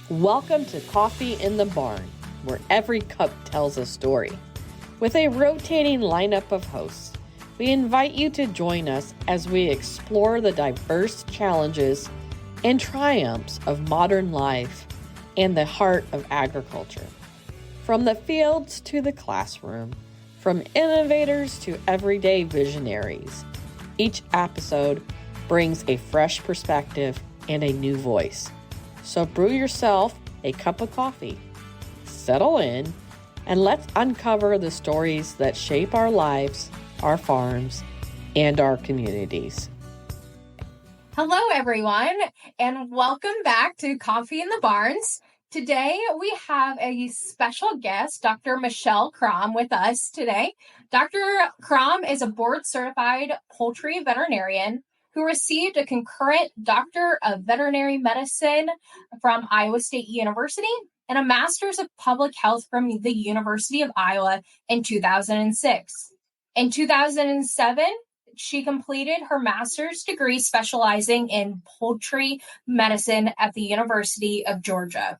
Welcome to Coffee in the Barn, where every cup tells a story. With a rotating lineup of hosts, we invite you to join us as we explore the diverse challenges and triumphs of modern life and the heart of agriculture. From the fields to the classroom, from innovators to everyday visionaries, each episode brings a fresh perspective and a new voice. So brew yourself a cup of coffee, settle in, and let's uncover the stories that shape our lives, our farms, and our communities. Hello, everyone, and welcome back to Coffee in the Barns. Today, we have a special guest, Dr. Michelle Kromm, with us today. Dr. Kromm is a board-certified poultry veterinarian who received a concurrent Doctor of Veterinary Medicine from Iowa State University and a Master's of Public Health from the University of Iowa in 2006. In 2007, she completed her master's degree specializing in poultry medicine at the University of Georgia.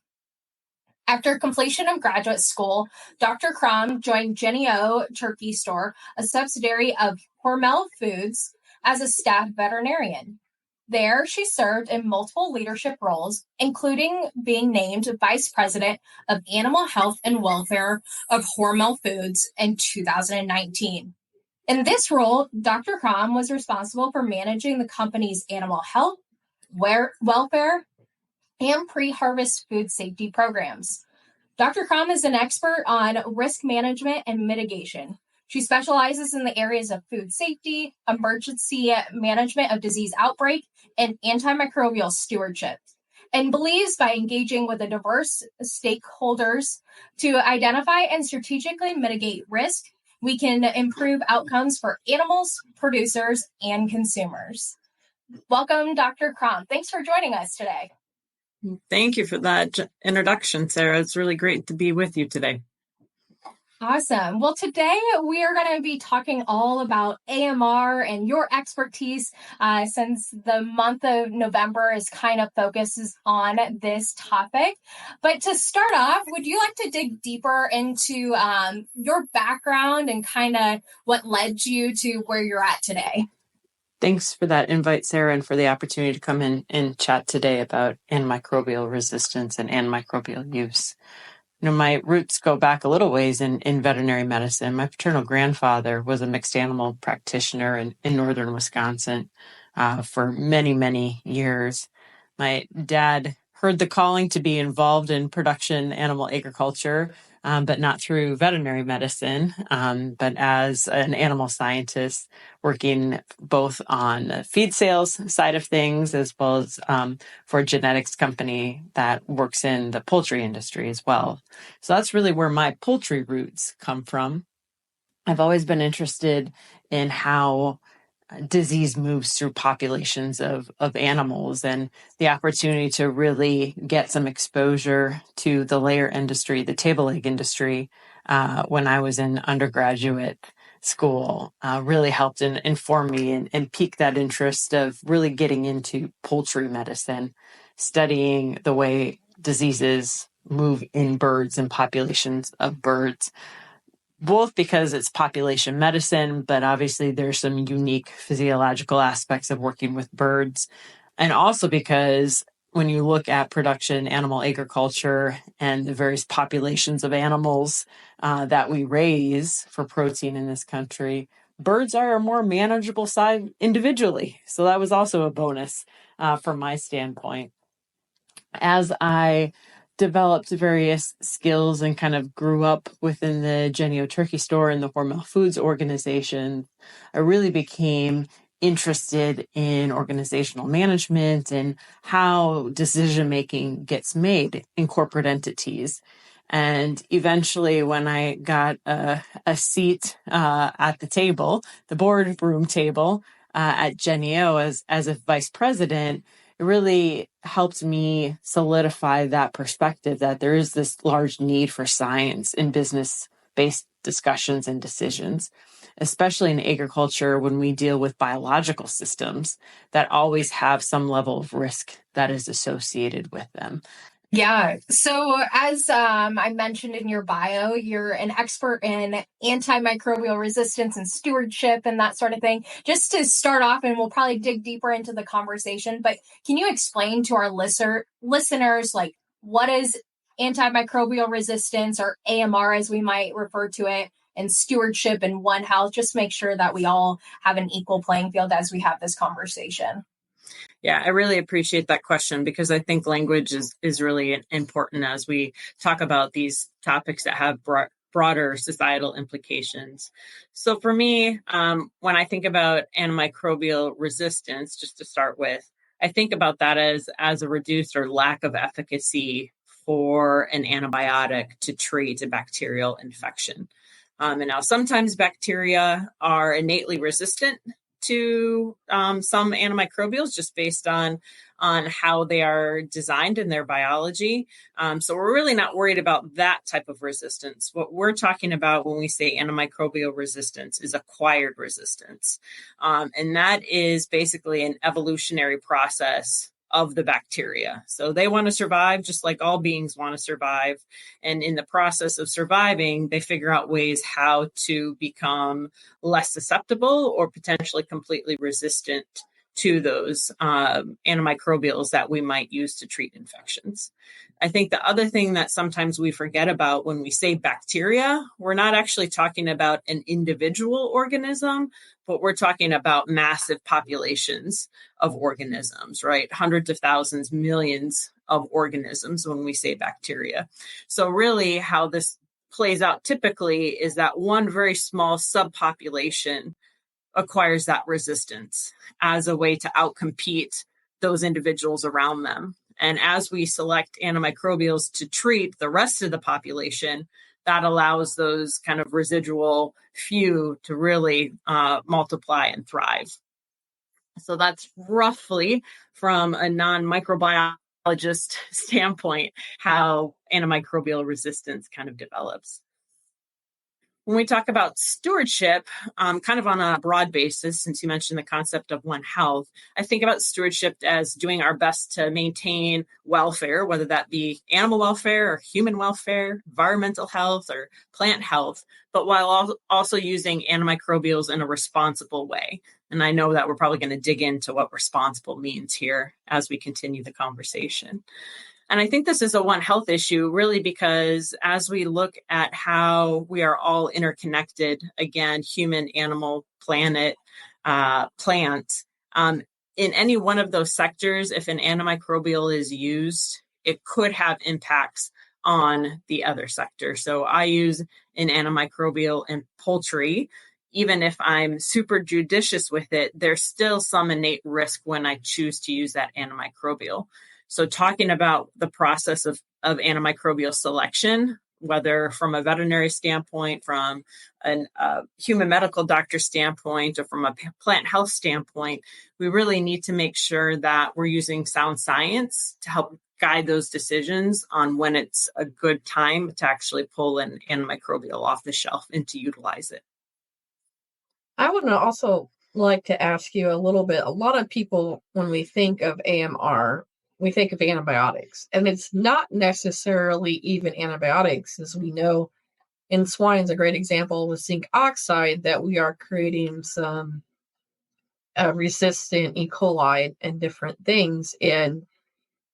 After completion of graduate school, Dr. Kromm joined Jennie-O Turkey Store, a subsidiary of Hormel Foods, as a staff veterinarian. There, she served in multiple leadership roles, including being named Vice President of Animal Health and Welfare of Hormel Foods in 2019. In this role, Dr. Kromm was responsible for managing the company's animal health, welfare, and pre-harvest food safety programs. Dr. Kromm is an expert on risk management and mitigation. She specializes in the areas of food safety, emergency management of disease outbreak, and antimicrobial stewardship, and believes by engaging with the diverse stakeholders to identify and strategically mitigate risk, we can improve outcomes for animals, producers, and consumers. Welcome, Dr. Kromm. Thanks for joining us today. Thank you for that introduction, Sarah. It's really great to be with you today. Awesome. Well, today we are going to be talking all about AMR and your expertise since the month of November is kind of focuses on this topic. But to start off, would you like to dig deeper into your background and kind of what led you to where you're at today? Thanks for that invite, Sarah, and for the opportunity to come in and chat today about antimicrobial resistance and antimicrobial use. My roots go back a little ways in veterinary medicine. My paternal grandfather was a mixed animal practitioner in northern Wisconsin for many, many years. My dad heard the calling to be involved in production animal agriculture, but not through veterinary medicine, but as an animal scientist working both on the feed sales side of things as well as for a genetics company that works in the poultry industry as well. So that's really where my poultry roots come from. I've always been interested in how disease moves through populations of animals, and the opportunity to really get some exposure to the layer industry, the table egg industry, when I was in undergraduate school really helped inform me and pique that interest of really getting into poultry medicine, studying the way diseases move in birds and populations of birds, both because it's population medicine, but obviously there's some unique physiological aspects of working with birds. And also because when you look at production animal agriculture and the various populations of animals that we raise for protein in this country, birds are a more manageable size individually. So that was also a bonus from my standpoint. As I developed various skills and kind of grew up within the Jennie-O Turkey Store and the Hormel Foods organization, I really became interested in organizational management and how decision-making gets made in corporate entities. And eventually, when I got a seat at the table, the boardroom table at Jennie-O as a vice president, it really helped me solidify that perspective that there is this large need for science in business-based discussions and decisions, especially in agriculture when we deal with biological systems that always have some level of risk that is associated with them. Yeah. So as I mentioned in your bio, you're an expert in antimicrobial resistance and stewardship and that sort of thing. Just to start off, and we'll probably dig deeper into the conversation, but can you explain to our listeners, like, what is antimicrobial resistance, or AMR as we might refer to it, and stewardship and One Health? Just make sure that we all have an equal playing field as we have this conversation. Yeah, I really appreciate that question because I think language is really important as we talk about these topics that have broader societal implications. So for me, when I think about antimicrobial resistance, just to start with, I think about that as a reduced or lack of efficacy for an antibiotic to treat a bacterial infection. And now sometimes bacteria are innately resistant to some antimicrobials just based on how they are designed in their biology. So we're really not worried about that type of resistance. What we're talking about when we say antimicrobial resistance is acquired resistance. And that is basically an evolutionary process of the bacteria. So they want to survive just like all beings want to survive. And in the process of surviving, they figure out ways how to become less susceptible or potentially completely resistant to those antimicrobials that we might use to treat infections. I think the other thing that sometimes we forget about when we say bacteria, we're not actually talking about an individual organism, but we're talking about massive populations of organisms, right? Hundreds of thousands, millions of organisms when we say bacteria. So really how this plays out typically is that one very small subpopulation acquires that resistance as a way to outcompete those individuals around them. And as we select antimicrobials to treat the rest of the population, that allows those kind of residual few to really multiply and thrive. So that's roughly, from a non-microbiologist standpoint, how antimicrobial resistance kind of develops. When we talk about stewardship, kind of on a broad basis, since you mentioned the concept of One Health, I think about stewardship as doing our best to maintain welfare, whether that be animal welfare or human welfare, environmental health or plant health, but while also using antimicrobials in a responsible way. And I know that we're probably going to dig into what responsible means here as we continue the conversation. And I think this is a One Health issue really because as we look at how we are all interconnected, again, human, animal, planet, plant, in any one of those sectors, if an antimicrobial is used, it could have impacts on the other sector. So I use an antimicrobial in poultry. Even if I'm super judicious with it, there's still some innate risk when I choose to use that antimicrobial. So talking about the process of antimicrobial selection, whether from a veterinary standpoint, from a human medical doctor standpoint, or from a plant health standpoint, we really need to make sure that we're using sound science to help guide those decisions on when it's a good time to actually pull an antimicrobial off the shelf and to utilize it. I would also like to ask you a little bit. A lot of people, when we think of AMR, we think of antibiotics, and it's not necessarily even antibiotics. As we know, in swine is a great example with zinc oxide that we are creating some resistant E. coli and different things. And,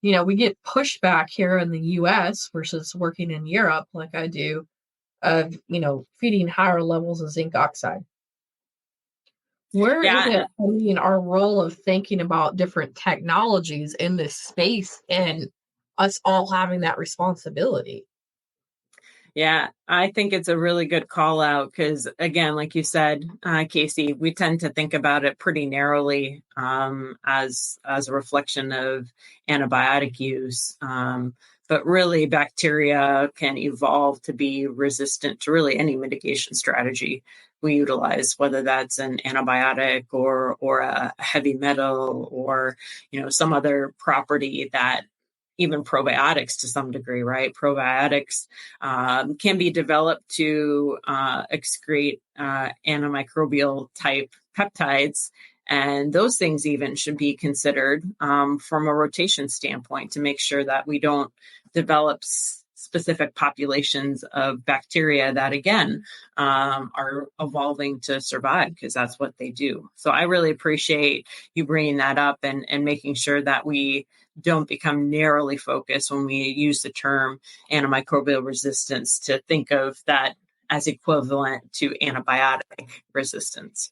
we get pushback here in the US versus working in Europe, like I do, of, feeding higher levels of zinc oxide. Where is it playing our role of thinking about different technologies in this space and us all having that responsibility? Yeah, I think it's a really good call out because, again, like you said, Casey, we tend to think about it pretty narrowly as a reflection of antibiotic use. But really, bacteria can evolve to be resistant to really any mitigation strategy we utilize, whether that's an antibiotic or a heavy metal or some other property that even probiotics to some degree, right? Probiotics can be developed to excrete antimicrobial type peptides And those things even should be considered from a rotation standpoint to make sure that we don't develop specific populations of bacteria that, again, are evolving to survive, because that's what they do. So I really appreciate you bringing that up and making sure that we don't become narrowly focused when we use the term antimicrobial resistance to think of that as equivalent to antibiotic resistance.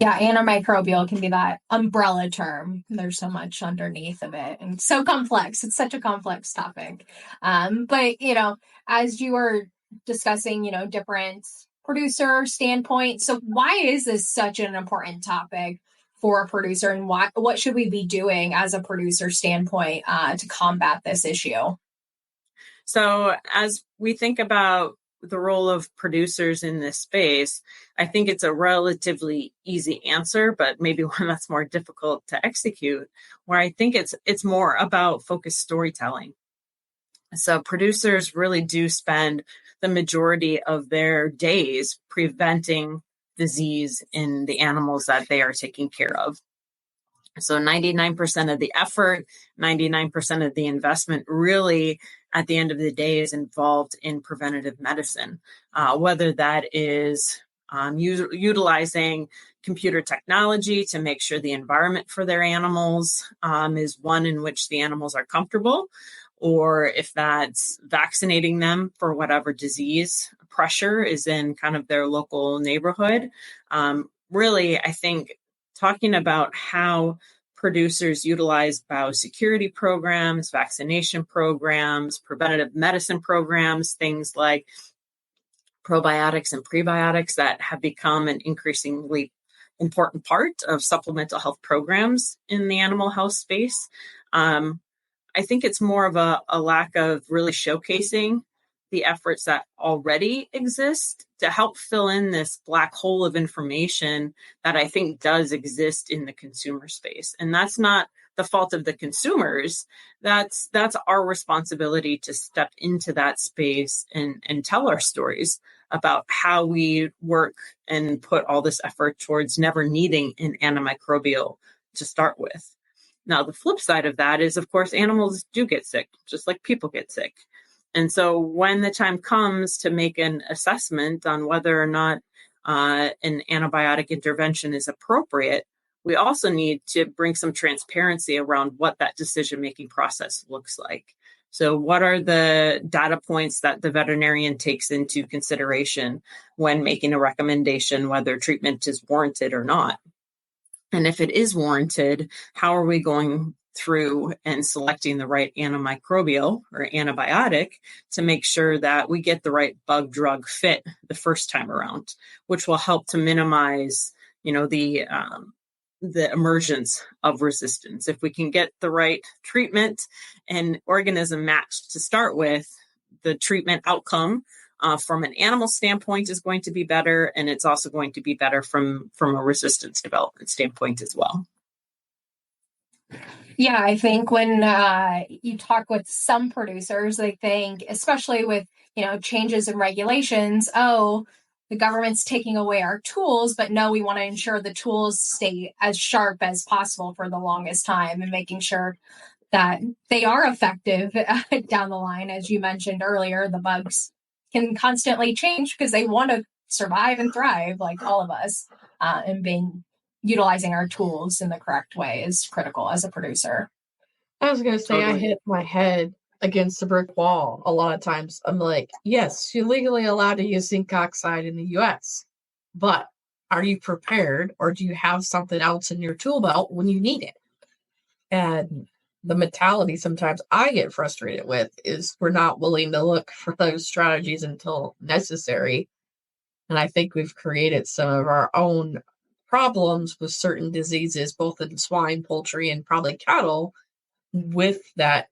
Yeah, antimicrobial can be that umbrella term. There's so much underneath of it and so complex. It's such a complex topic. But, as you were discussing, different producer standpoints. So why is this such an important topic for a producer, and what should we be doing as a producer standpoint to combat this issue? So as we think about the role of producers in this space, I think it's a relatively easy answer, but maybe one that's more difficult to execute, where I think it's more about focused storytelling. So producers really do spend the majority of their days preventing disease in the animals that they are taking care of. So 99% of the effort, 99% of the investment really at the end of the day is involved in preventative medicine, whether that is utilizing computer technology to make sure the environment for their animals is one in which the animals are comfortable, or if that's vaccinating them for whatever disease pressure is in kind of their local neighborhood. Really, I think talking about how producers utilize biosecurity programs, vaccination programs, preventative medicine programs, things like probiotics and prebiotics that have become an increasingly important part of supplemental health programs in the animal health space. I think it's more of a lack of really showcasing the efforts that already exist to help fill in this black hole of information that I think does exist in the consumer space. And that's not the fault of the consumers. That's our responsibility to step into that space and tell our stories about how we work and put all this effort towards never needing an antimicrobial to start with. Now, the flip side of that is, of course, animals do get sick, just like people get sick. And so when the time comes to make an assessment on whether or not an antibiotic intervention is appropriate, we also need to bring some transparency around what that decision-making process looks like. So what are the data points that the veterinarian takes into consideration when making a recommendation whether treatment is warranted or not? And if it is warranted, how are we going through and selecting the right antimicrobial or antibiotic to make sure that we get the right bug drug fit the first time around, which will help to minimize, the emergence of resistance. If we can get the right treatment and organism matched to start with, the treatment outcome from an animal standpoint is going to be better, and it's also going to be better from a resistance development standpoint as well. Yeah, I think when you talk with some producers, they think, especially with, changes in regulations, the government's taking away our tools, but no, we want to ensure the tools stay as sharp as possible for the longest time and making sure that they are effective down the line. As you mentioned earlier, the bugs can constantly change because they want to survive and thrive like all of us, and utilizing our tools in the correct way is critical as a producer. I was going to say, Totally. I hit my head against the brick wall a lot of times. I'm like, yes, you're legally allowed to use zinc oxide in the US, but are you prepared, or do you have something else in your tool belt when you need it? And the mentality sometimes I get frustrated with is we're not willing to look for those strategies until necessary. And I think we've created some of our own problems with certain diseases, both in swine, poultry, and probably cattle, with that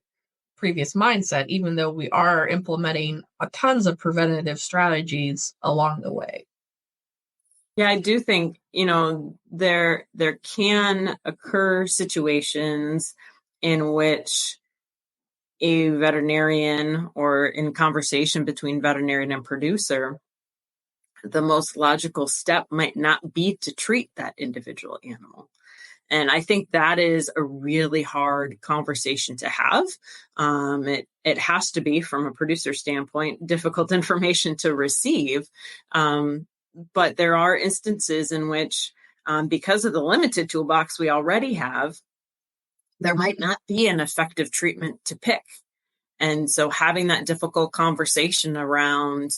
previous mindset, even though we are implementing tons of preventative strategies along the way. Yeah, I do think, there can occur situations in which a veterinarian, or in conversation between veterinarian and producer, the most logical step might not be to treat that individual animal. And I think that is a really hard conversation to have. It has to be, from a producer standpoint, difficult information to receive. But there are instances in which, because of the limited toolbox we already have, there might not be an effective treatment to pick. And so having that difficult conversation around,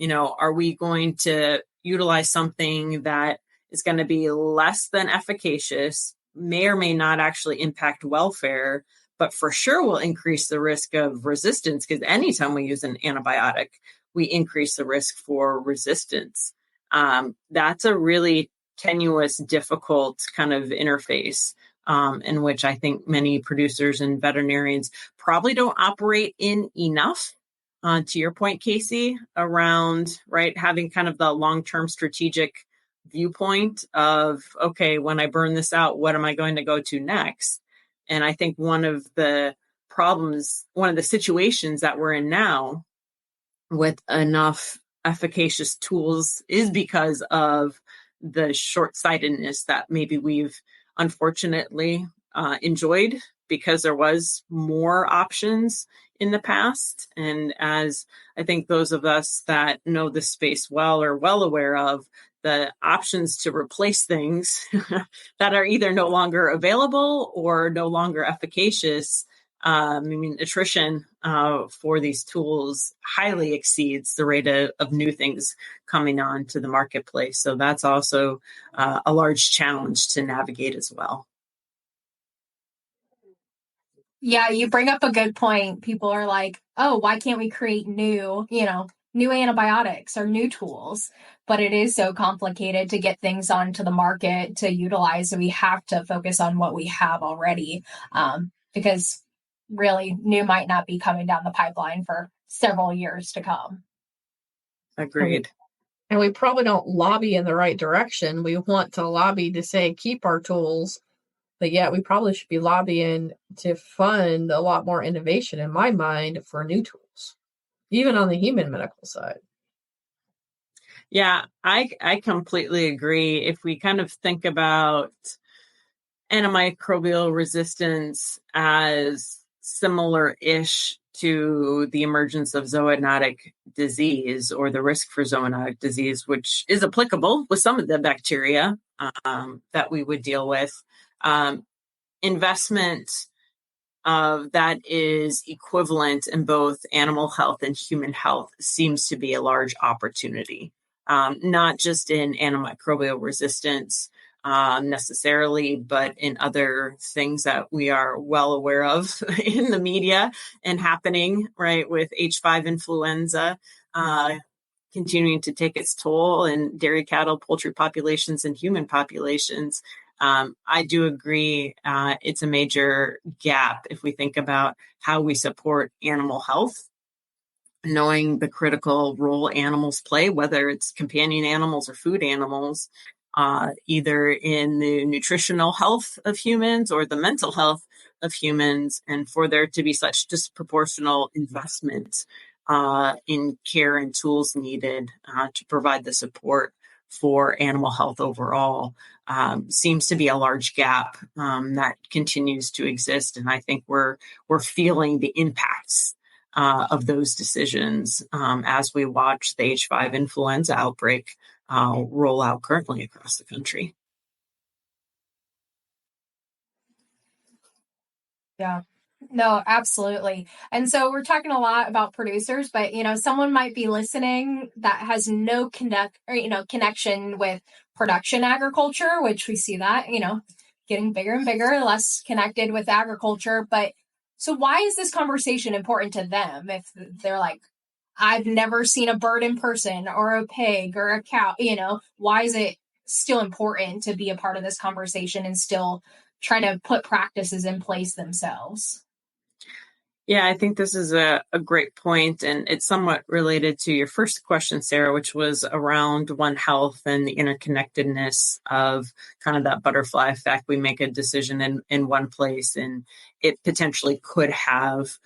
are we going to utilize something that is going to be less than efficacious, may or may not actually impact welfare, but for sure will increase the risk of resistance, because anytime we use an antibiotic, we increase the risk for resistance. That's a really tenuous, difficult kind of interface, in which I think many producers and veterinarians probably don't operate in enough. To your point, Casey, around having kind of the long-term strategic viewpoint of, okay, when I burn this out, what am I going to go to next? And I think one of the situations that we're in now with enough efficacious tools is because of the short-sightedness that maybe we've unfortunately enjoyed, because there was more options in the past. And as I think those of us that know the space well are well aware of, the options to replace things that are either no longer available or no longer efficacious. Attrition for these tools highly exceeds the rate of new things coming on to the marketplace. So that's also a large challenge to navigate as well. Yeah, you bring up a good point. People are like, oh, why can't we create new antibiotics or new tools? But it is so complicated to get things onto the market to utilize. So we have to focus on what we have already, because really new might not be coming down the pipeline for several years to come. Agreed. And we probably don't lobby in the right direction. We want to lobby to say, keep our tools. But yeah, we probably should be lobbying to fund a lot more innovation, in my mind, for new tools, even on the human medical side. Yeah, I completely agree. If we kind of think about antimicrobial resistance as similar-ish to the emergence of zoonotic disease, or the risk for zoonotic disease, which is applicable with some of the bacteria that we would deal with, investment that is equivalent in both animal health and human health seems to be a large opportunity, not just in antimicrobial resistance necessarily, but in other things that we are well aware of in the media and happening, with H5 influenza continuing to take its toll in dairy cattle, poultry populations, and human populations. I do agree it's a major gap if we think about how we support animal health, knowing the critical role animals play, whether it's companion animals or food animals, either in the nutritional health of humans or the mental health of humans, and for there to be such disproportional investment in care and tools needed to provide the support for animal health overall seems to be a large gap that continues to exist. And I think we're feeling the impacts of those decisions as we watch the H5 influenza outbreak roll out currently across the country. Yeah. No, absolutely. And so we're talking a lot about producers, but someone might be listening that has no connection with production agriculture, which we see that, getting bigger and bigger, less connected with agriculture. But so why is this conversation important to them? If they're like, I've never seen a bird in person or a pig or a cow, why is it still important to be a part of this conversation and still try to put practices in place themselves? Yeah, I think this is a great point, and it's somewhat related to your first question, Sarah, which was around One Health and the interconnectedness of kind of that butterfly effect. We make a decision in one place, and it potentially could have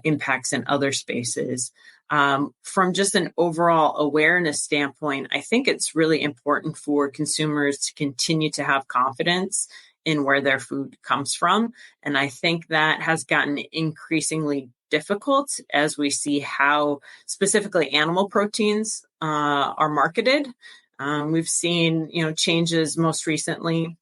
impacts in other spaces. From just an overall awareness standpoint, I think it's really important for consumers to continue to have confidence in where their food comes from. And I think that has gotten increasingly difficult as we see how specifically animal proteins are marketed. We've seen, changes most recently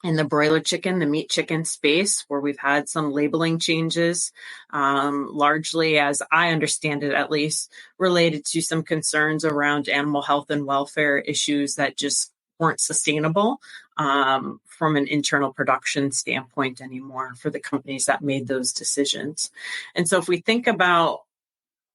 in the broiler chicken, the meat chicken space, where we've had some labeling changes, largely, as I understand it, at least, related to some concerns around animal health and welfare issues that just weren't sustainable from an internal production standpoint anymore for the companies that made those decisions. And so if we think about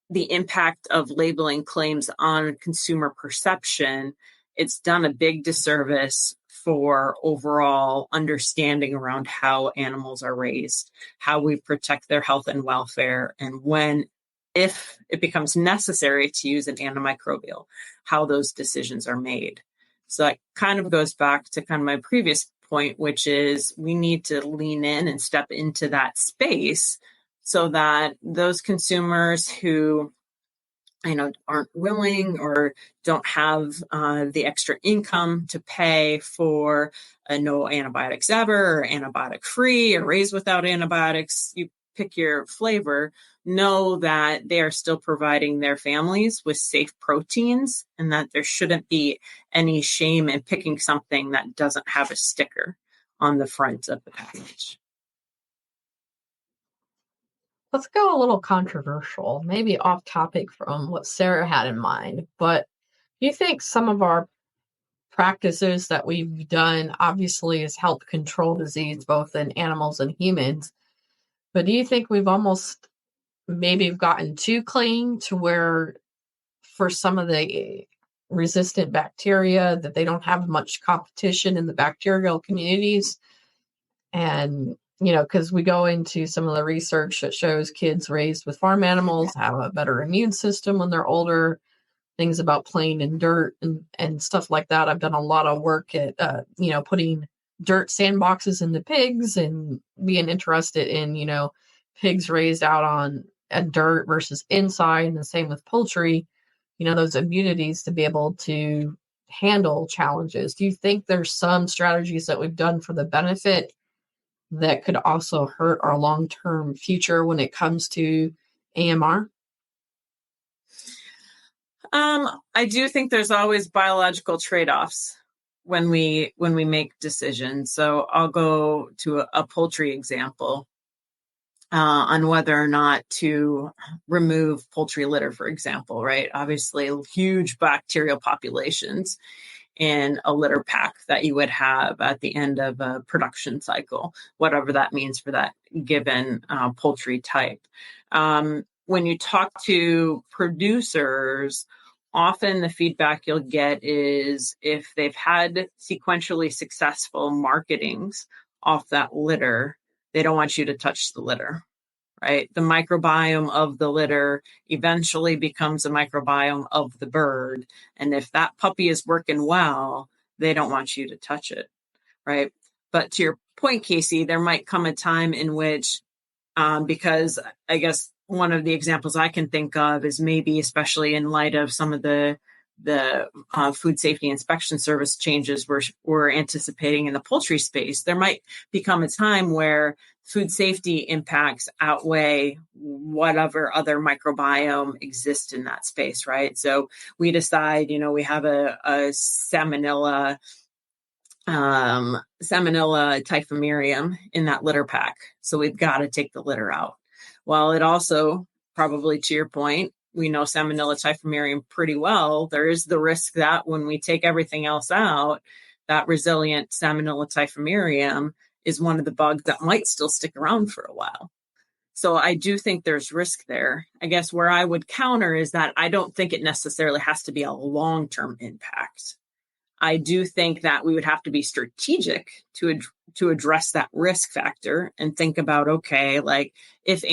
the impact of labeling claims on consumer perception, it's done a big disservice for overall understanding around how animals are raised, how we protect their health and welfare, and if it becomes necessary to use an antimicrobial, how those decisions are made. So that kind of goes back to kind of my previous point, which is we need to lean in and step into that space so that those consumers who aren't willing or don't have the extra income to pay for a no antibiotics ever or antibiotic free or raised without antibiotics, you pick your flavor, know that they are still providing their families with safe proteins and that there shouldn't be any shame in picking something that doesn't have a sticker on the front of the package. Let's go a little controversial, maybe off topic from what Sarah had in mind, but do you think some of our practices that we've done obviously has helped control disease both in animals and humans, but do you think we've almost maybe gotten too clean to where for some of the resistant bacteria that they don't have much competition in the bacterial communities? And because we go into some of the research that shows kids raised with farm animals have a better immune system when they're older, things about playing in dirt and stuff like that. I've done a lot of work at, putting dirt sandboxes into pigs and being interested in, pigs raised out on dirt versus inside, and the same with poultry, those immunities to be able to handle challenges. Do you think there's some strategies that we've done for the benefit that could also hurt our long-term future when it comes to AMR? I do think there's always biological trade-offs when we make decisions. So I'll go to a poultry example on whether or not to remove poultry litter, for example, right? Obviously, huge bacterial populations in a litter pack that you would have at the end of a production cycle, whatever that means for that given poultry type. When you talk to producers, often the feedback you'll get is if they've had sequentially successful marketings off that litter, they don't want you to touch the litter, right? The microbiome of the litter eventually becomes a microbiome of the bird. And if that puppy is working well, they don't want you to touch it, right? But to your point, Casey, there might come a time in which, because I guess one of the examples I can think of is maybe, especially in light of some of the food safety inspection service changes we're anticipating in the poultry space, there might become a time where food safety impacts outweigh whatever other microbiome exists in that space, right? So we decide, we have a Salmonella typhimurium in that litter pack, so we've got to take the litter out. Well, it also, probably to your point, we know Salmonella typhimurium pretty well. There is the risk that when we take everything else out, that resilient Salmonella typhimurium is one of the bugs that might still stick around for a while. So I do think there's risk there. I guess where I would counter is that I don't think it necessarily has to be a long-term impact. I do think that we would have to be strategic to address that risk factor and think about, okay, like if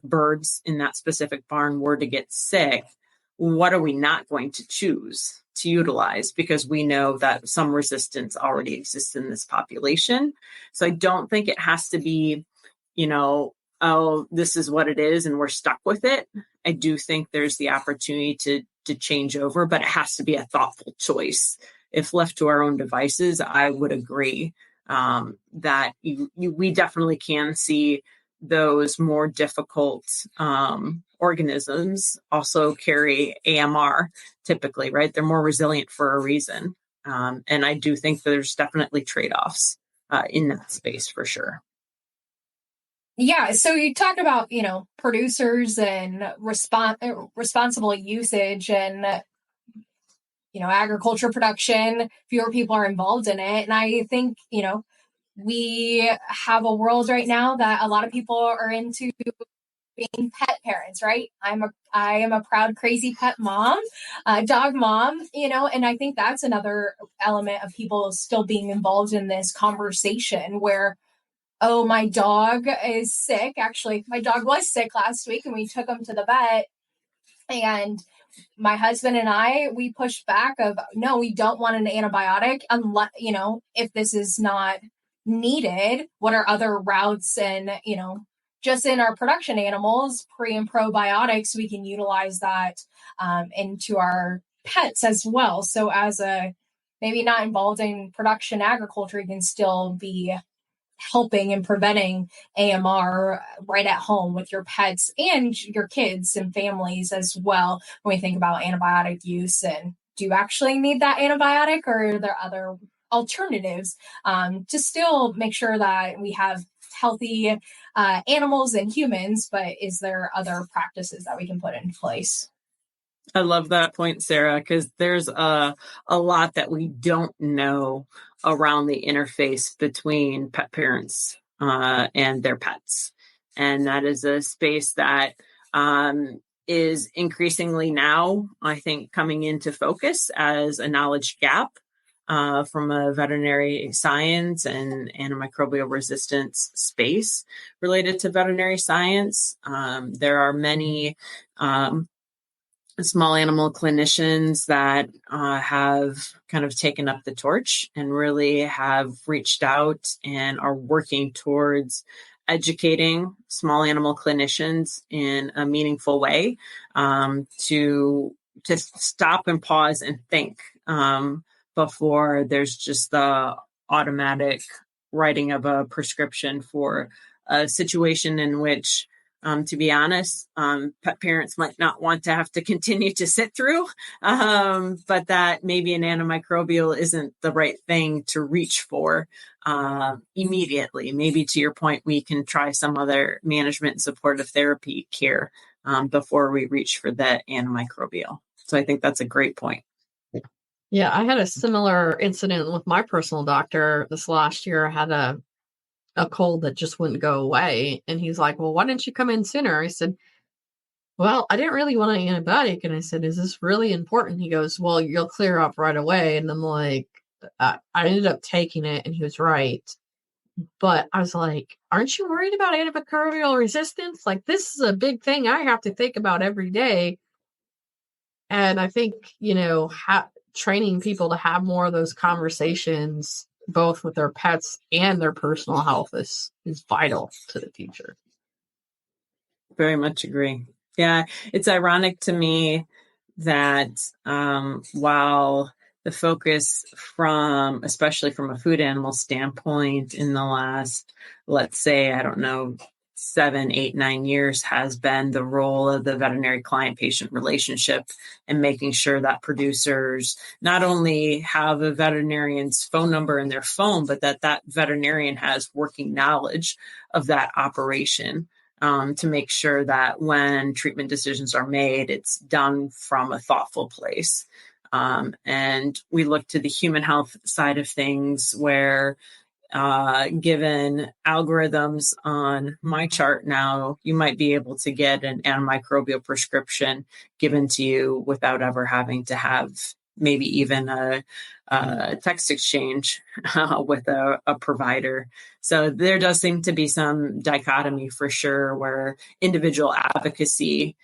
birds in that specific barn were to get sick, what are we not going to choose to utilize? Because we know that some resistance already exists in this population. So I don't think it has to be, oh, this is what it is and we're stuck with it. I do think there's the opportunity to change over, but it has to be a thoughtful choice. If left to our own devices, I would agree that we definitely can see those more difficult organisms also carry AMR typically, right? They're more resilient for a reason. And I do think there's definitely trade-offs in that space for sure. Yeah, so you talked about, producers and responsible usage and, agriculture production, fewer people are involved in it. And I think, we have a world right now that a lot of people are into being pet parents, right? I am a proud, crazy pet mom, dog mom, and I think that's another element of people still being involved in this conversation where, oh, my dog is sick. Actually, my dog was sick last week and we took him to the vet. And my husband and we pushed back of, no, we don't want an antibiotic unless, if this is not needed, what are other routes and, just in our production animals, pre and probiotics, we can utilize that into our pets as well. So as maybe not involved in production agriculture, you can still be helping and preventing AMR right at home with your pets and your kids and families as well. When we think about antibiotic use, and do you actually need that antibiotic, or are there other alternatives to still make sure that we have healthy animals and humans, but is there other practices that we can put into place? I love that point, Sarah, because there's a lot that we don't know around the interface between pet parents and their pets. And that is a space that is increasingly now, I think, coming into focus as a knowledge gap from a veterinary science and antimicrobial resistance space related to veterinary science. There are many small animal clinicians that have kind of taken up the torch and really have reached out and are working towards educating small animal clinicians in a meaningful way to stop and pause and think before there's just the automatic writing of a prescription for a situation in which to be honest, pet parents might not want to have to continue to sit through, but that maybe an antimicrobial isn't the right thing to reach for immediately. Maybe to your point, we can try some other management and supportive therapy care before we reach for that antimicrobial. So I think that's a great point. Yeah, I had a similar incident with my personal doctor this last year. I had a cold that just wouldn't go away. And he's like, well, why didn't you come in sooner? I said, well, I didn't really want an antibiotic. And I said, is this really important? He goes, well, you'll clear up right away. And I'm like, I ended up taking it, and he was right. But I was like, aren't you worried about antimicrobial resistance? Like, this is a big thing I have to think about every day. And I think, training people to have more of those conversations both with their pets and their personal health is vital to the future. Very much agree. Yeah, it's ironic to me that while the focus especially from a food animal standpoint in the last, let's say, 7, 8, 9 years has been the role of the veterinary client-patient relationship and making sure that producers not only have a veterinarian's phone number in their phone, but that veterinarian has working knowledge of that operation to make sure that when treatment decisions are made, it's done from a thoughtful place. And we look to the human health side of things where given algorithms on my chart now, you might be able to get an antimicrobial prescription given to you without ever having to have maybe even a text exchange with a provider. So there does seem to be some dichotomy for sure where individual advocacy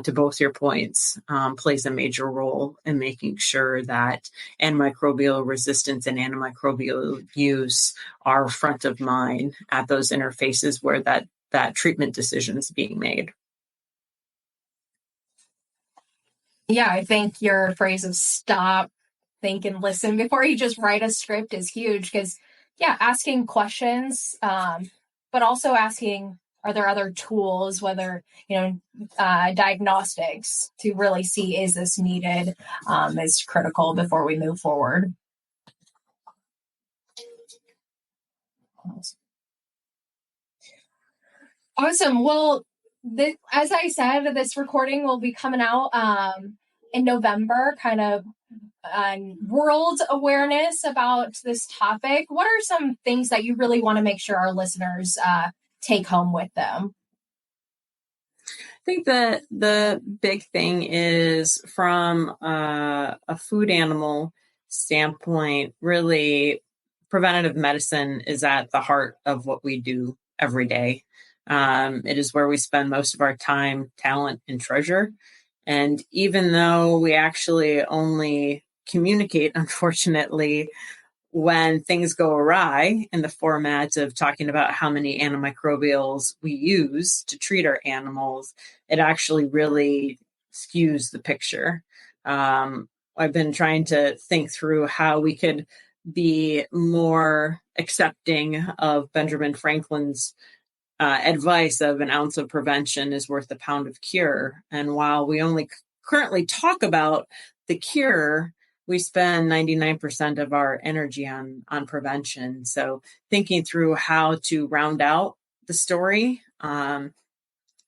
to both your points, plays a major role in making sure that antimicrobial resistance and antimicrobial use are front of mind at those interfaces where that that treatment decisions being made. Yeah, I think your phrase of stop, think, and listen before you just write a script is huge because, yeah, asking questions, but also asking, are there other tools, whether, diagnostics to really see, is this needed, is critical before we move forward. Awesome. Well, as I said, this recording will be coming out in November, kind of world awareness about this topic. What are some things that you really want to make sure our listeners take home with them? I think that the big thing is from a food animal standpoint, really preventative medicine is at the heart of what we do every day. It is where we spend most of our time, talent, and treasure. And even though we actually only communicate, unfortunately, when things go awry in the format of talking about how many antimicrobials we use to treat our animals, it actually really skews the picture. I've been trying to think through how we could be more accepting of Benjamin Franklin's advice of an ounce of prevention is worth a pound of cure. And while we only currently talk about the cure, we spend 99% of our energy on prevention. So thinking through how to round out the story,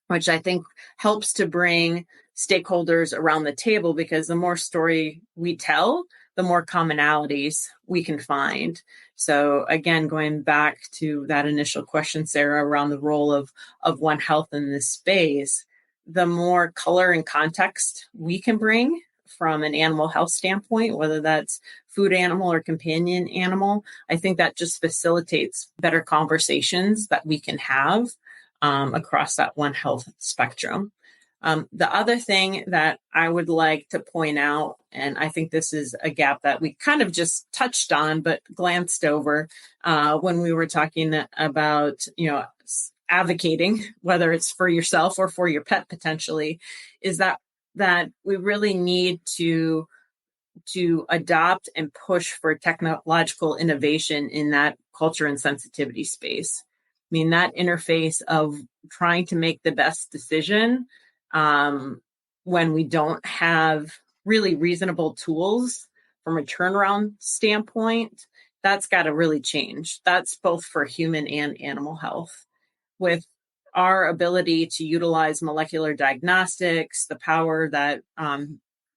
which I think helps to bring stakeholders around the table, because the more story we tell, the more commonalities we can find. So again, going back to that initial question, Sarah, around the role of One Health in this space, the more color and context we can bring from an animal health standpoint, whether that's food animal or companion animal, I think that just facilitates better conversations that we can have across that One Health spectrum. The other thing that I would like to point out, and I think this is a gap that we kind of just touched on but glanced over when we were talking about, advocating, whether it's for yourself or for your pet potentially, is that we really need to adopt and push for technological innovation in that culture and sensitivity space. I mean, that interface of trying to make the best decision when we don't have really reasonable tools from a turnaround standpoint, that's got to really change. That's both for human and animal health. With our ability to utilize molecular diagnostics, the power that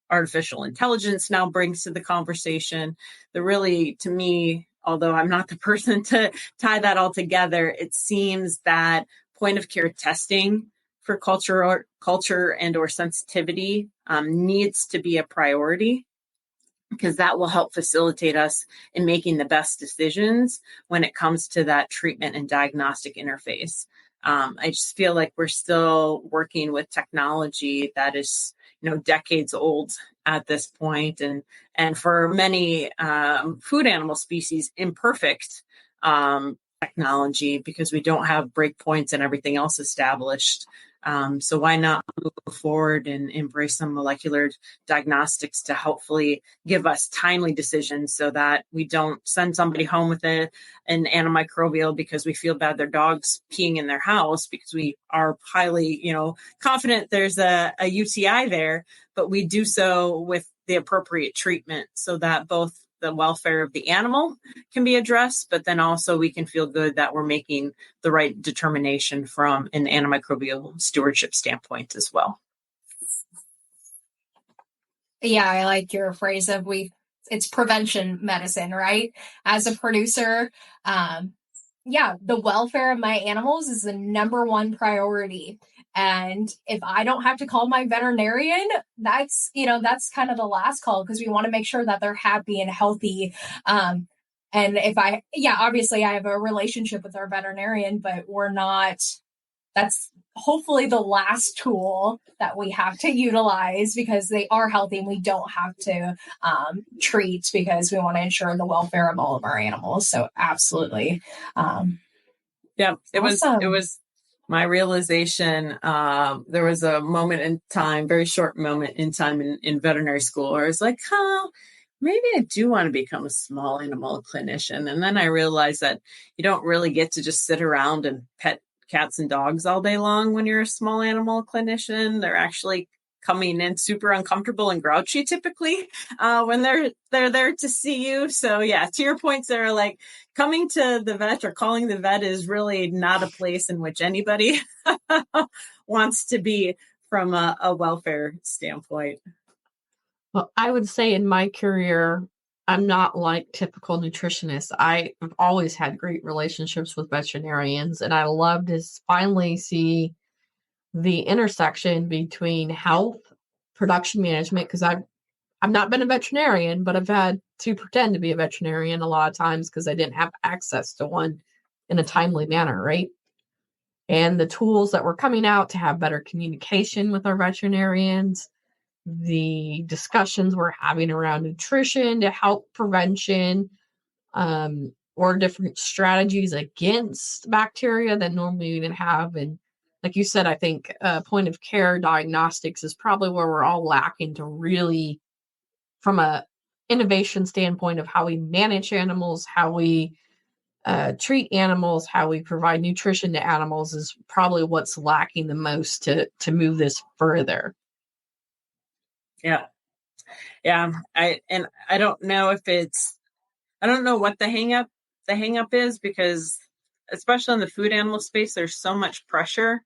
artificial intelligence now brings to the conversation, the really, to me, although I'm not the person to tie that all together, it seems that point of care testing for culture and or sensitivity needs to be a priority, because that will help facilitate us in making the best decisions when it comes to that treatment and diagnostic interface. I just feel like we're still working with technology that is, decades old at this point, and for many food animal species, imperfect technology, because we don't have breakpoints and everything else established. So why not move forward and embrace some molecular diagnostics to hopefully give us timely decisions, so that we don't send somebody home with an antimicrobial because we feel bad their dog's peeing in their house, because we are highly, confident there's a UTI there, but we do so with the appropriate treatment, so that both the welfare of the animal can be addressed, but then also we can feel good that we're making the right determination from an antimicrobial stewardship standpoint as well. Yeah, I like your phrase of it's prevention medicine, right? As a producer, the welfare of my animals is the number one priority. And if I don't have to call my veterinarian, that's kind of the last call, because we want to make sure that they're happy and healthy. And if obviously I have a relationship with our veterinarian, but that's hopefully the last tool that we have to utilize, because they are healthy and we don't have to treat, because we want to ensure the welfare of all of our animals. So absolutely. Yeah, it awesome. was My realization, there was a moment in time, very short moment in time in veterinary school, where I was like, maybe I do want to become a small animal clinician. And then I realized that you don't really get to just sit around and pet cats and dogs all day long when you're a small animal clinician. They're actually coming in super uncomfortable and grouchy typically when they're there to see you. So yeah, to your point, Sarah, like coming to the vet or calling the vet is really not a place in which anybody wants to be from a welfare standpoint. Well, I would say in my career, I'm not like typical nutritionists. I've always had great relationships with veterinarians, and I love to finally see the intersection between health, production management, because I've not been a veterinarian, but I've had to pretend to be a veterinarian a lot of times because I didn't have access to one in a timely manner, right? And the tools that were coming out to have better communication with our veterinarians, the discussions we're having around nutrition to help prevention, or different strategies against bacteria that normally we didn't have. And like you said, I think point of care diagnostics is probably where we're all lacking to really, from a innovation standpoint of how we manage animals, how we treat animals, how we provide nutrition to animals is probably what's lacking the most to move this further. Yeah. I don't know if I don't know what the hang up is, because especially in the food animal space, there's so much pressure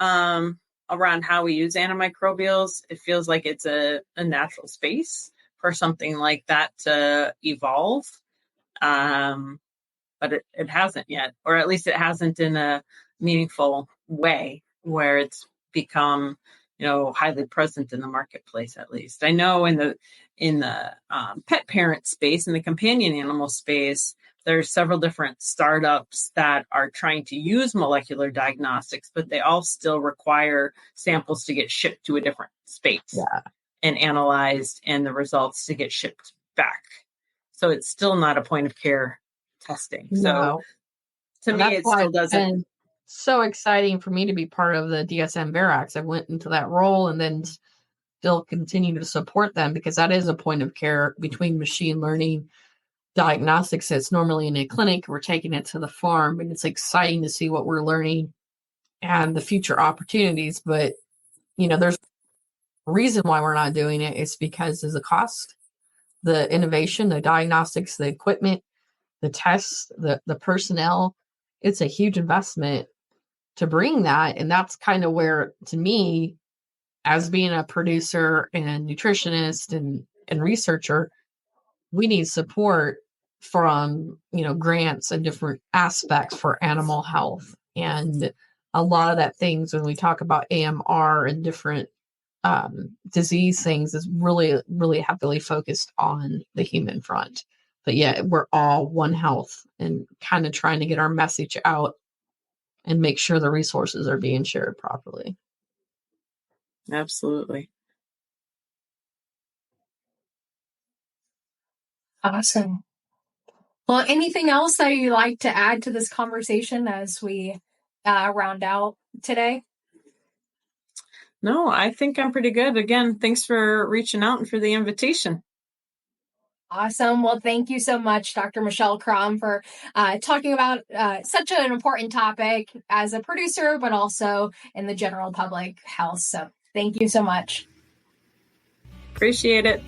around how we use antimicrobials. It feels like it's a natural space for something like that to evolve. But it hasn't yet, or at least it hasn't in a meaningful way where it's become, highly present in the marketplace. At least I know in the pet parent space, in the companion animal space, there's several different startups that are trying to use molecular diagnostics, but they all still require samples to get shipped to a different space and analyzed, and the results to get shipped back. So it's still not a point of care testing. No. So to me, it still doesn't. So exciting for me to be part of the DSM Verax. I went into that role and then still continue to support them, because that is a point of care between machine learning diagnostics that's normally in a clinic. We're taking it to the farm, and it's exciting to see what we're learning and the future opportunities. But, there's a reason why we're not doing it. It's because of the cost, the innovation, the diagnostics, the equipment, the tests, the personnel. It's a huge investment to bring that. And that's kind of where, to me, as being a producer and nutritionist and researcher, we need support from, grants and different aspects for animal health. And a lot of that things, when we talk about AMR and different disease things, is really, really heavily focused on the human front. But yeah, we're all one health, and kind of trying to get our message out and make sure the resources are being shared properly. Absolutely. Awesome. Well, anything else that you'd like to add to this conversation as we round out today? No, I think I'm pretty good. Again, thanks for reaching out and for the invitation. Awesome. Well, thank you so much, Dr. Michelle Kromm, for talking about such an important topic as a producer, but also in the general public health. So thank you so much. Appreciate it.